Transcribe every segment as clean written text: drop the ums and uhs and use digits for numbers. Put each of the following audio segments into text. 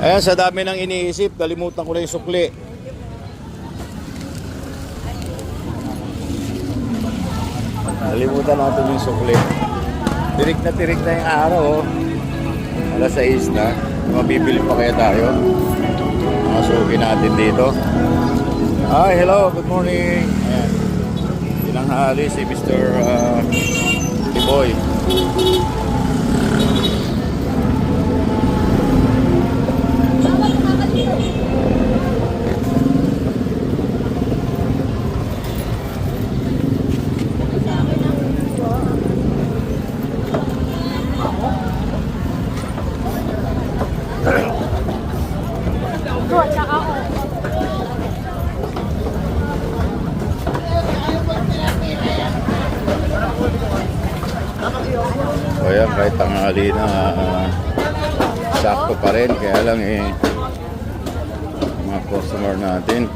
Ayan, sa dami ng iniisip, kalimutan ko na yung sukli. Kalimutan natin yung sukli. Tirik na yung araw, oh. Alas 6 na. Mabibili pa kaya tayo? Masukin natin dito. Hi, hello, good morning. Ayan. Tinanghali si Mr. Tiboy. So yan, kahit tanghali na sakto pa rin, kaya lang mga customer natin.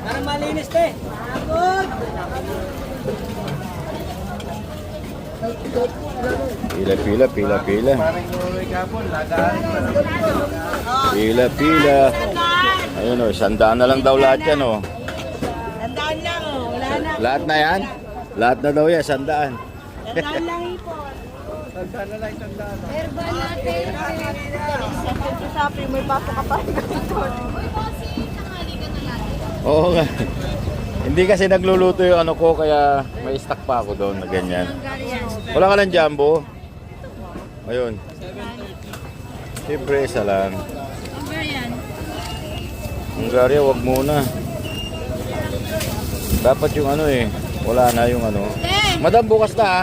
Parang malinis te. Pila. Pila. Ayun o, 100 na lang daw lahat yan o. 100 lang oh. Wala na. Lahat na yan? Lahat na daw yan, 100. 100 lang ipon. 100 na lang, 100. Herbal natin. Sabi may pasok ka pa. Oo nga. Hindi kasi nagluluto yung ano ko, kaya may stock pa ako doon na ganyan. Wala ka ng jumbo? Ayun. Siyempre, isa lang. Hungaria, wag muna. Dapat yung ano eh. Wala na yung ano. Madam, bukas na ha.